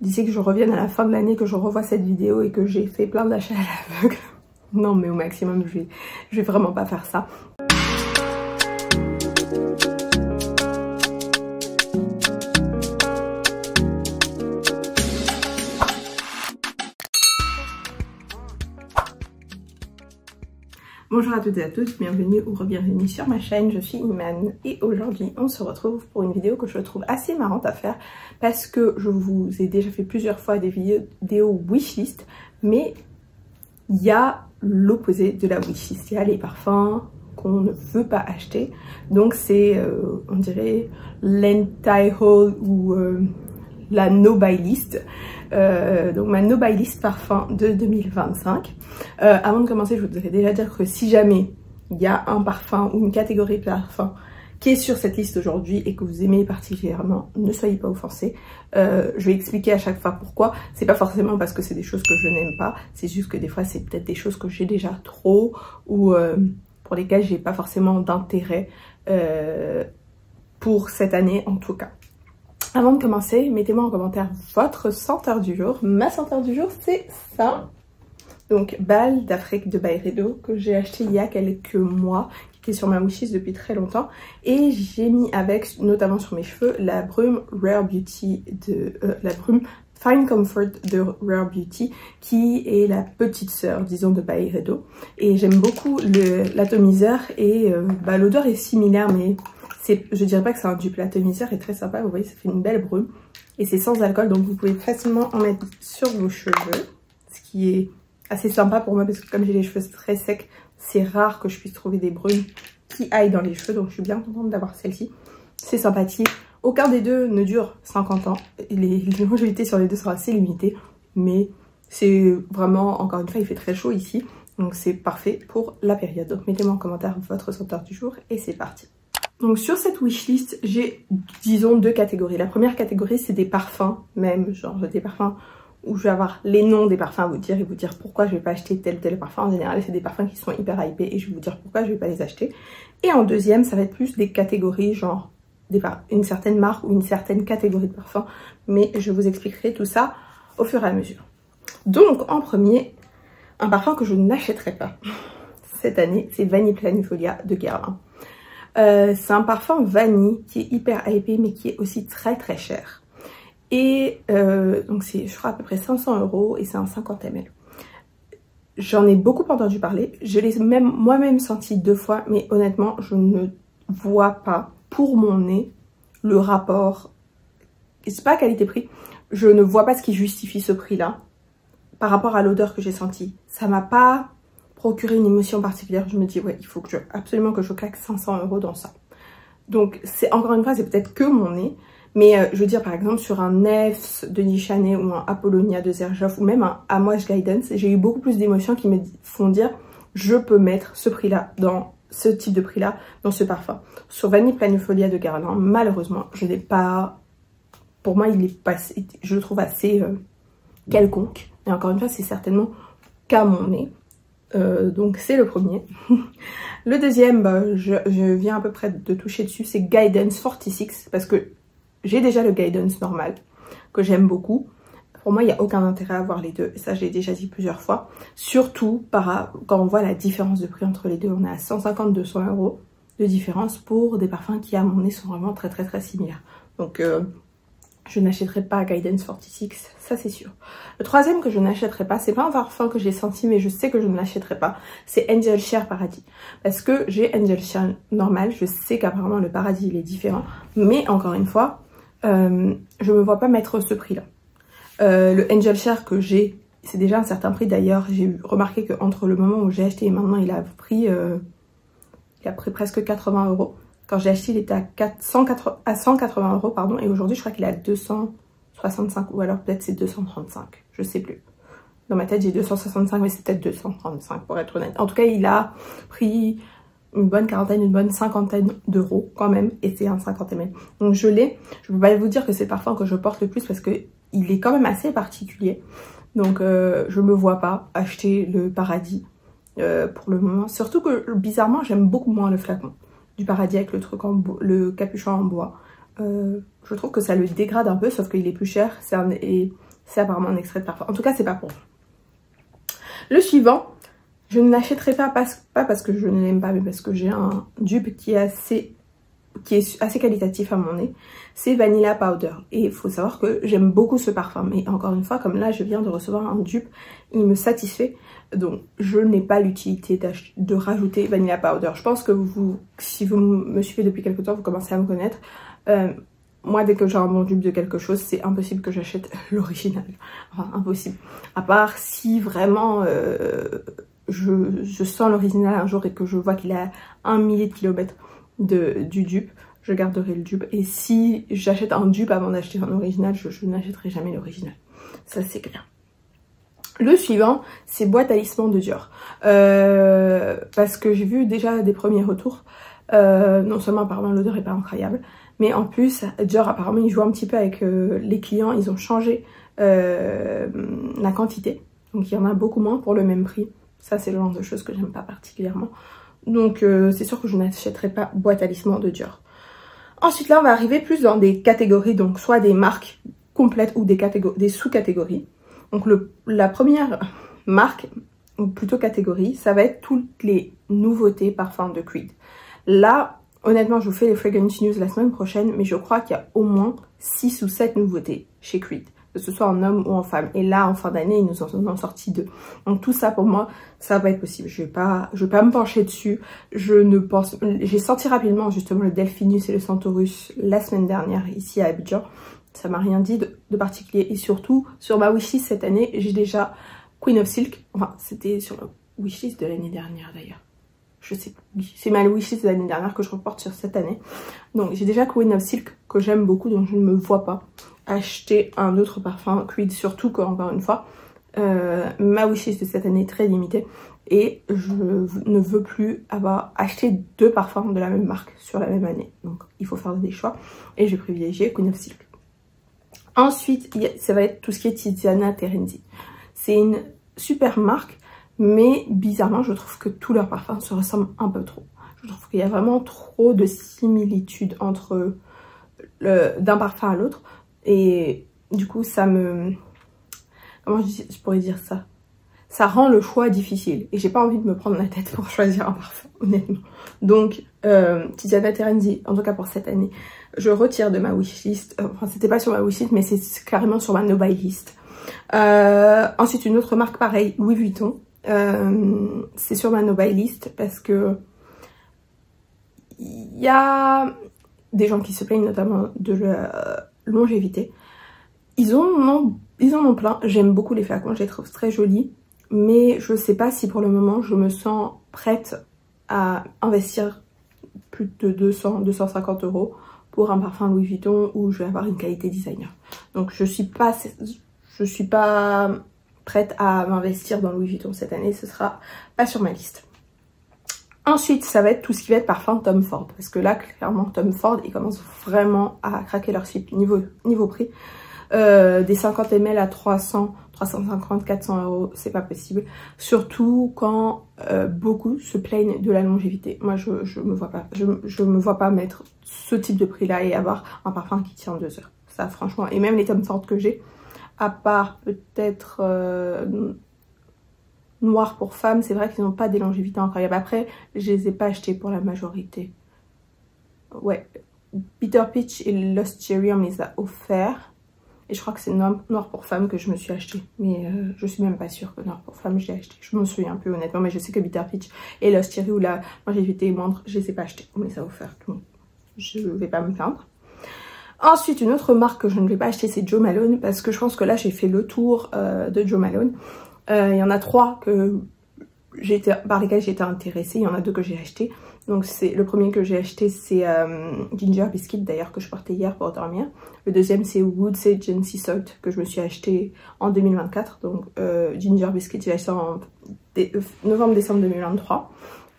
d'ici que je revienne à la fin de l'année, que je revoie cette vidéo et que j'ai fait plein d'achats à l'aveugle. Non mais au maximum je vais vraiment pas faire ça. Bonjour à toutes et à tous, bienvenue ou re-bienvenue sur ma chaîne, je suis Iman et aujourd'hui on se retrouve pour une vidéo que je trouve assez marrante à faire parce que je vous ai déjà fait plusieurs fois des vidéos wishlist, mais il y a l'opposé de la wishlist, il y a les parfums qu'on ne veut pas acheter, donc c'est on dirait l'anti haul ou la no buy list. Donc ma no buy list parfum de 2025. Avant de commencer, je voudrais déjà dire que si jamais il y a un parfum ou une catégorie de parfum qui est sur cette liste aujourd'hui et que vous aimez particulièrement, ne soyez pas offensés. Je vais expliquer à chaque fois pourquoi. C'est pas forcément parce que c'est des choses que je n'aime pas, c'est juste que des fois c'est peut-être des choses que j'ai déjà trop ou pour lesquelles j'ai pas forcément d'intérêt pour cette année en tout cas. Avant de commencer, mettez-moi en commentaire votre senteur du jour. Ma senteur du jour, c'est ça. Donc, Bal d'Afrique de Byredo, que j'ai acheté il y a quelques mois, qui est sur ma wishlist depuis très longtemps. Et j'ai mis avec, notamment sur mes cheveux, la brume Rare Beauty la brume Fine Comfort de Rare Beauty, qui est la petite sœur, disons, de Byredo. Et j'aime beaucoup l'atomiseur et l'odeur est similaire, mais je dirais pas que c'est un dupe. L'atomiseur est très sympa, vous voyez, ça fait une belle brume. Et c'est sans alcool, donc vous pouvez facilement en mettre sur vos cheveux. Ce qui est assez sympa pour moi, parce que comme j'ai les cheveux très secs, c'est rare que je puisse trouver des brumes qui aillent dans les cheveux. Donc je suis bien contente d'avoir celle-ci. C'est sympathique. Aucun des deux ne dure 50 ans. Les longévités sur les deux sont assez limitées. Mais c'est vraiment, encore une fois, il fait très chaud ici. Donc c'est parfait pour la période. Donc mettez-moi en commentaire votre senteur du jour et c'est parti. Donc sur cette wishlist, j'ai, disons, deux catégories. La première catégorie, c'est des parfums, même genre des parfums où je vais avoir les noms des parfums à vous dire et vous dire pourquoi je vais pas acheter tel parfum. En général, c'est des parfums qui sont hyper hypés et je vais vous dire pourquoi je vais pas les acheter. Et en deuxième, ça va être plus des catégories, genre une certaine marque ou une certaine catégorie de parfums. Mais je vous expliquerai tout ça au fur et à mesure. Donc en premier, un parfum que je n'achèterai pas cette année, c'est Vanille Planifolia de Guerlain. C'est un parfum vanille qui est hyper hypé mais qui est aussi très très cher. Et donc c'est, je crois, à peu près 500 € et c'est un 50 ml. J'en ai beaucoup entendu parler, je l'ai même moi-même senti 2 fois, mais honnêtement je ne vois pas pour mon nez le rapport, c'est pas qualité-prix, je ne vois pas ce qui justifie ce prix là par rapport à l'odeur que j'ai sentie. Ça m'a pas procurer une émotion particulière. Je me dis ouais, il faut que absolument que je claque 500 € dans ça. Donc c'est, encore une fois, c'est peut-être que mon nez, mais je veux dire, par exemple sur un Neffs de Nichané ou un Apollonia de Xerjoff ou même un Amouage Guidance, j'ai eu beaucoup plus d'émotions qui me font dire je peux mettre ce prix là, dans ce type de prix là, dans ce parfum. Sur Vanille Planifolia de Guerlain, malheureusement je n'ai pas, pour moi il est pas, je le trouve assez quelconque, et encore une fois c'est certainement qu'à mon nez. Donc c'est le premier. Le deuxième, je viens à peu près de toucher dessus, c'est Guidance 46, parce que j'ai déjà le Guidance normal que j'aime beaucoup. Pour moi il n'y a aucun intérêt à avoir les deux, et ça j'ai déjà dit plusieurs fois, surtout quand on voit la différence de prix entre les deux. On est à 150-200 € de différence pour des parfums qui à mon nez sont vraiment très très très similaires. Donc je n'achèterai pas Guidance 46, ça c'est sûr. Le troisième que je n'achèterai pas, c'est pas un parfum que j'ai senti mais je sais que je ne l'achèterai pas, c'est Angel Share Paradis. Parce que j'ai Angel Share normal, je sais qu'apparemment le Paradis il est différent, mais encore une fois, je me vois pas mettre ce prix là. Le Angel Share que j'ai, c'est déjà un certain prix d'ailleurs, j'ai remarqué qu'entre le moment où j'ai acheté et maintenant il a pris presque 80 €. Quand j'ai acheté, il était à 180 € pardon, et aujourd'hui je crois qu'il est à 265 ou alors peut-être c'est 235, je sais plus. Dans ma tête j'ai 265 mais c'est peut-être 235 pour être honnête. En tout cas il a pris une bonne quarantaine, une bonne cinquantaine d'euros quand même, et c'est un 50 ml. Donc je l'ai, je peux pas vous dire que c'est le parfum que je porte le plus parce que il est quand même assez particulier. Donc je me vois pas acheter le Paradis pour le moment. Surtout que bizarrement j'aime beaucoup moins le flacon du Paradis avec le capuchon en bois. Je trouve que ça le dégrade un peu, sauf qu'il est plus cher. Et c'est apparemment un extrait de parfum. En tout cas, c'est pas pour moi. Le suivant, je ne l'achèterai pas parce que je ne l'aime pas, mais parce que j'ai un dupe qui est assez qualitatif à mon nez. C'est Vanilla Powder. Et il faut savoir que j'aime beaucoup ce parfum. Mais encore une fois, comme là, je viens de recevoir un dupe, il me satisfait. Donc, je n'ai pas l'utilité de rajouter Vanilla Powder. Je pense que si vous me suivez depuis quelque temps, vous commencez à me connaître. Moi, dès que j'ai un bon dupe de quelque chose, c'est impossible que j'achète l'original. Enfin, impossible. À part si vraiment je sens l'original un jour et que je vois qu'il a 1 millier de kilomètres du dupe, je garderai le dupe. Et si j'achète un dupe avant d'acheter un original, je n'achèterai jamais l'original. Ça, c'est clair. Le suivant, c'est Boîte à Talisman de Dior. Parce que j'ai vu déjà des premiers retours. Non seulement apparemment l'odeur est pas incroyable, mais en plus Dior apparemment ils jouent un petit peu avec les clients. Ils ont changé la quantité, donc il y en a beaucoup moins pour le même prix. Ça c'est le genre de choses que j'aime pas particulièrement. Donc c'est sûr que je n'achèterai pas Boîte à Talisman de Dior. Ensuite là on va arriver plus dans des catégories, donc soit des marques complètes ou des sous-catégories. Donc la première marque, ou plutôt catégorie, ça va être toutes les nouveautés parfums de Creed. Là, honnêtement, je vous fais les Fragrance News la semaine prochaine, mais je crois qu'il y a au moins 6 ou 7 nouveautés chez Creed, que ce soit en homme ou en femme. Et là, en fin d'année, ils nous en ont sorti 2. Donc tout ça, pour moi, ça va être possible. Je vais pas me pencher dessus. J'ai senti rapidement, justement, le Delphinus et le Centaurus la semaine dernière, ici à Abidjan. Ça m'a rien dit de particulier. Et surtout, sur ma wishlist cette année, j'ai déjà Queen of Silk. Enfin, c'était sur la wishlist de l'année dernière d'ailleurs. Je sais plus. C'est ma wishlist de l'année dernière que je reporte sur cette année. Donc, j'ai déjà Queen of Silk que j'aime beaucoup. Donc, je ne me vois pas acheter un autre parfum Creed. Surtout qu'encore une fois, ma wishlist de cette année est très limitée. Et je ne veux plus avoir acheté 2 parfums de la même marque sur la même année. Donc, il faut faire des choix. Et je vais privilégier Queen of Silk. Ensuite, ça va être tout ce qui est Tiziana Terenzi. C'est une super marque, mais bizarrement, je trouve que tous leurs parfums se ressemblent un peu trop. Je trouve qu'il y a vraiment trop de similitudes entre d'un parfum à l'autre. Et du coup, ça me... Comment je pourrais dire ça? Ça rend le choix difficile. Et j'ai pas envie de me prendre la tête pour choisir un parfum, honnêtement. Donc, Tiziana Terenzi, en tout cas pour cette année, je retire de ma wishlist. Enfin, c'était pas sur ma wishlist, mais c'est carrément sur ma no buy list. Ensuite, une autre marque, pareil, Louis Vuitton. C'est sur ma no buy list parce que il y a des gens qui se plaignent notamment de la longévité. Ils en ont plein. J'aime beaucoup les flacons, je les trouve très jolis. Mais je sais pas si pour le moment je me sens prête à investir plus de 200-250 € pour un parfum Louis Vuitton où je vais avoir une qualité designer. Donc je suis pas prête à m'investir dans Louis Vuitton cette année, ce sera pas sur ma liste. Ensuite, ça va être tout ce qui va être parfum Tom Ford. Parce que là, clairement, Tom Ford, ils commencent vraiment à craquer leur slip niveau prix. Des 50 ml à 300, 350, 400 €, c'est pas possible. Surtout quand beaucoup se plaignent de la longévité. Moi, je me vois pas mettre ce type de prix là et avoir un parfum qui tient 2 heures. Ça, franchement, et même les Tom Ford que j'ai, à part peut-être Noir pour femmes, c'est vrai qu'ils n'ont pas des longévités incroyables. Après, je les ai pas achetés pour la majorité. Ouais, Bitter Peach et Lost Cherry, on me les a offerts. Et je crois que c'est Noir pour femme que je me suis acheté. Mais je suis même pas sûre que Noir pour femme je l'ai acheté. Je m'en souviens un peu honnêtement, mais je sais que Bitter Peach et Lost Cherry où la longévité est moindre, je les ai pas achetés. On me les a offerts. Donc je vais pas me plaindre. Ensuite, une autre marque que je ne vais pas acheter, c'est Jo Malone. Parce que je pense que là, j'ai fait le tour de Jo Malone. Il y en a 3 par lesquels j'ai été intéressée. Il y en a 2 que j'ai acheté. Donc le premier que j'ai acheté, c'est Ginger Biscuit, d'ailleurs, que je portais hier pour dormir. Le deuxième, c'est Wood Sage and Sea Salt, que je me suis acheté en 2024. Donc Ginger Biscuit, j'ai acheté en novembre-décembre 2023.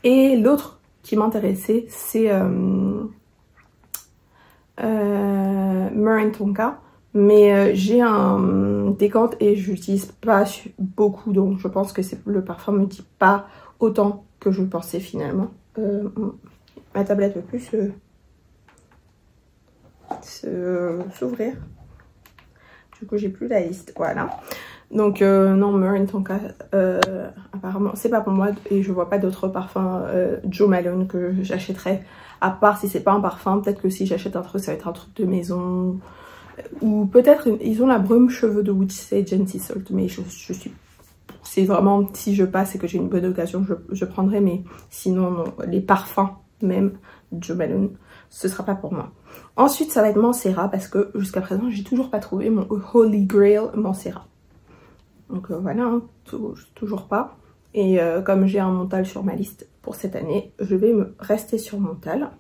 Et l'autre qui m'intéressait, c'est Meringue Tonka. Mais j'ai un décante et je l'utilise pas beaucoup, donc je pense que le parfum me dit pas autant que je pensais finalement. Ma tablette peut plus s'ouvrir. Du coup, j'ai plus la liste. Voilà. Donc, non, Murray Tonka, apparemment, c'est pas pour moi. Et je vois pas d'autres parfums Jo Malone que j'achèterais. À part si c'est pas un parfum. Peut-être que si j'achète un truc, ça va être un truc de maison. Ou peut-être, ils ont la brume cheveux de Woody Sage Gentle Salt. Mais je suis... C'est vraiment, si je passe et que j'ai une bonne occasion, je prendrai. Mais sinon, non. Les parfums, même, Jo Malone, ce sera pas pour moi. Ensuite, ça va être Mancera parce que jusqu'à présent, j'ai toujours pas trouvé mon Holy Grail Mancera. Donc voilà, hein, toujours pas. Et comme j'ai un mental sur ma liste pour cette année, je vais me rester sur mental.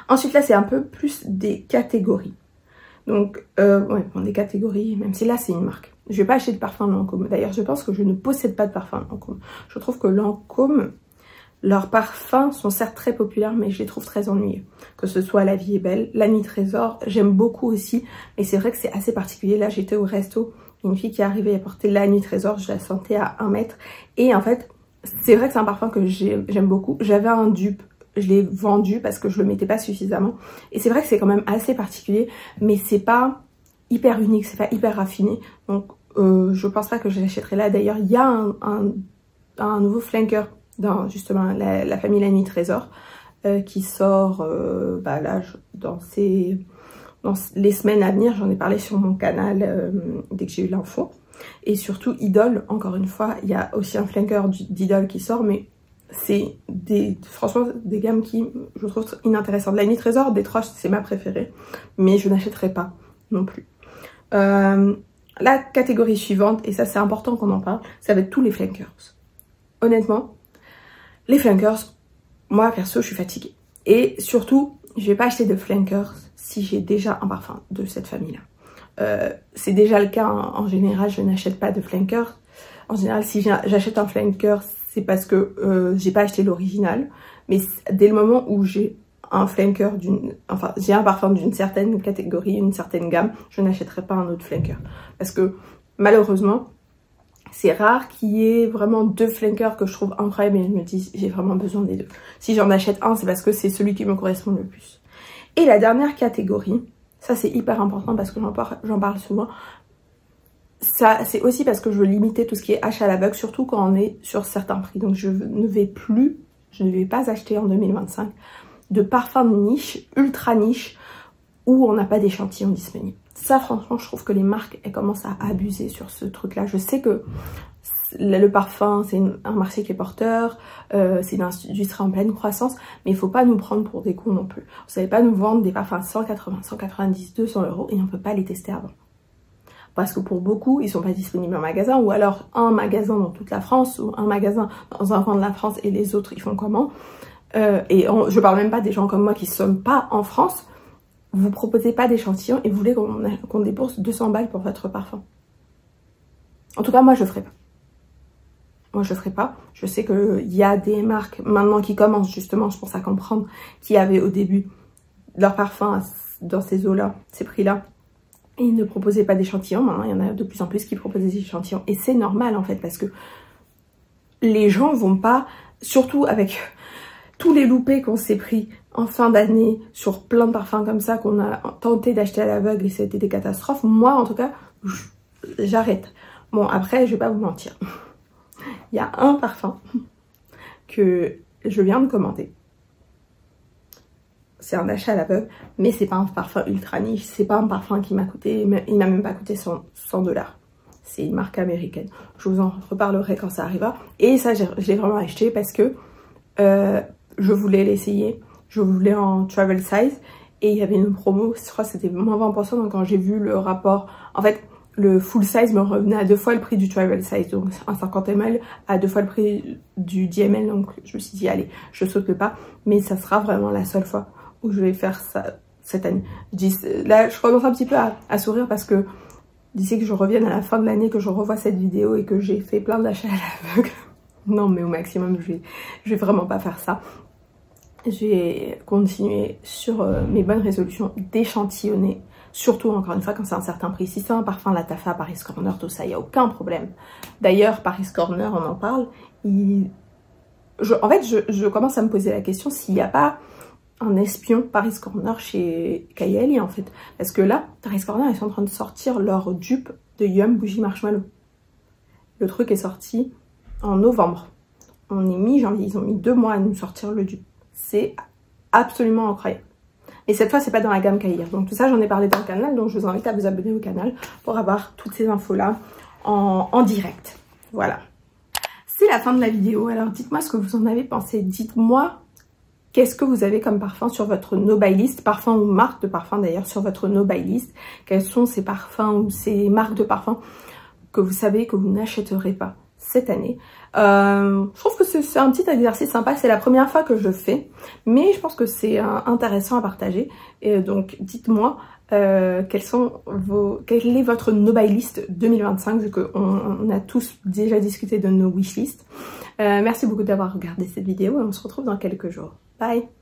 Ensuite, là, c'est un peu plus des catégories. Donc, ouais, bon, des catégories, même si là, c'est une marque. Je vais pas acheter de parfum Lancôme. D'ailleurs, je pense que je ne possède pas de parfum Lancôme. Je trouve que Lancôme... Leurs parfums sont certes très populaires, mais je les trouve très ennuyeux. Que ce soit La Vie est Belle, La Nuit Trésor, j'aime beaucoup aussi. Mais c'est vrai que c'est assez particulier. Là, j'étais au resto, une fille qui est arrivée à porter La Nuit Trésor, je la sentais à 1 mètre. Et en fait, c'est vrai que c'est un parfum que j'aime beaucoup. J'avais un dupe, je l'ai vendu parce que je le mettais pas suffisamment. Et c'est vrai que c'est quand même assez particulier, mais c'est pas hyper unique, c'est pas hyper raffiné. Donc, je pense pas que je l'achèterai là. D'ailleurs, il y a un nouveau flanker dans justement la famille La Nuit Trésor qui sort là, dans les semaines à venir. J'en ai parlé sur mon canal dès que j'ai eu l'info. Et surtout Idol, encore une fois, il y a aussi un flanker d'Idol qui sort, mais c'est franchement des gammes qui je trouve inintéressantes. La Nuit Trésor, des trois, c'est ma préférée, mais je n'achèterai pas non plus. La catégorie suivante, et ça c'est important qu'on en parle, ça va être tous les flankers. Honnêtement, les flankers, moi perso, je suis fatiguée. Et surtout, je vais pas acheter de flankers si j'ai déjà un parfum de cette famille-là. C'est déjà le cas en général, je n'achète pas de flankers. En général, si j'achète un flanker, c'est parce que j'ai pas acheté l'original. Mais dès le moment où j'ai un flanker j'ai un parfum d'une certaine catégorie, une certaine gamme, je n'achèterai pas un autre flanker. Parce que malheureusement, c'est rare qu'il y ait vraiment 2 flankers que je trouve incroyables et je me dis j'ai vraiment besoin des 2. Si j'en achète un, c'est parce que c'est celui qui me correspond le plus. Et la dernière catégorie, ça c'est hyper important parce que j'en parle souvent. Ça c'est aussi parce que je veux limiter tout ce qui est achat à l'aveugle, surtout quand on est sur certains prix. Donc je ne vais pas acheter en 2025 de parfums de niche, ultra niche, où on n'a pas d'échantillon disponible. Ça, franchement, je trouve que les marques, elles commencent à abuser sur ce truc-là. Je sais que le parfum, c'est un marché qui est porteur, c'est une industrie en pleine croissance, mais il ne faut pas nous prendre pour des cons non plus. Vous n'allez pas nous vendre des parfums 180, 190, 200 € et on ne peut pas les tester avant. Parce que pour beaucoup, ils ne sont pas disponibles en magasin, ou alors un magasin dans toute la France, ou un magasin dans un coin de la France et les autres, ils font comment je parle même pas des gens comme moi qui ne sommes pas en France. Vous proposez pas d'échantillon et vous voulez qu'on débourse 200 balles pour votre parfum. En tout cas, moi, je ferai pas. Moi, je ferai pas. Je sais qu'il y a des marques maintenant qui commencent justement, je pense à comprendre, qui avaient au début leur parfum dans ces eaux-là, ces prix-là. Et ils ne proposaient pas d'échantillon. Maintenant, il y en a de plus en plus qui proposent des échantillons. Et c'est normal, en fait, parce que les gens vont pas, surtout avec tous les loupés qu'on s'est pris en fin d'année sur plein de parfums comme ça qu'on a tenté d'acheter à l'aveugle et c'était des catastrophes. Moi, en tout cas, j'arrête. Bon, après, je vais pas vous mentir. Il y a un parfum que je viens de commander. C'est un achat à l'aveugle, mais c'est pas un parfum ultra niche. C'est pas un parfum qui m'a coûté, il m'a même pas coûté 100 $. C'est une marque américaine. Je vous en reparlerai quand ça arrivera. Et ça, je l'ai vraiment acheté parce que je voulais l'essayer. Je voulais en travel size et il y avait une promo, je crois que c'était moins 20%. Donc quand j'ai vu le rapport, en fait le full size me revenait à 2 fois le prix du travel size, donc un 50 ml à 2 fois le prix du 10 ml. Donc je me suis dit allez, je saute le pas, mais ça sera vraiment la seule fois où je vais faire ça cette année. Là je commence un petit peu à sourire parce que d'ici que je revienne à la fin de l'année, que je revois cette vidéo et que j'ai fait plein d'achats à l'aveugle, non mais au maximum je vais vraiment pas faire ça. Je vais continuer sur mes bonnes résolutions d'échantillonner, surtout encore une fois quand c'est un certain prix. Si c'est un parfum Latafa, Paris Corner, tout ça, il n'y a aucun problème. D'ailleurs, Paris Corner, on en parle. En fait, je commence à me poser la question s'il n'y a pas un espion Paris Corner chez Kylie en fait. Parce que là, Paris Corner, ils sont en train de sortir leur dupe de Yum Bougie Marshmallow. Le truc est sorti en novembre. On est mi-janvier, ils ont mis 2 mois à nous sortir le dupe. C'est absolument incroyable. Et cette fois, c'est pas dans la gamme Kylie. Donc tout ça, j'en ai parlé dans le canal, donc je vous invite à vous abonner au canal pour avoir toutes ces infos-là en direct. Voilà. C'est la fin de la vidéo. Alors dites-moi ce que vous en avez pensé. Dites-moi qu'est-ce que vous avez comme parfum sur votre no buy list, parfum ou marque de parfum d'ailleurs sur votre no buy list. Quels sont ces parfums ou ces marques de parfum que vous savez que vous n'achèterez pas cette année. Je trouve que c'est un petit exercice sympa, c'est la première fois que je fais, mais je pense que c'est intéressant à partager. Et donc dites-moi quelle est votre no buy list 2025, vu qu'on a tous déjà discuté de nos wish list. Merci beaucoup d'avoir regardé cette vidéo et on se retrouve dans quelques jours. Bye!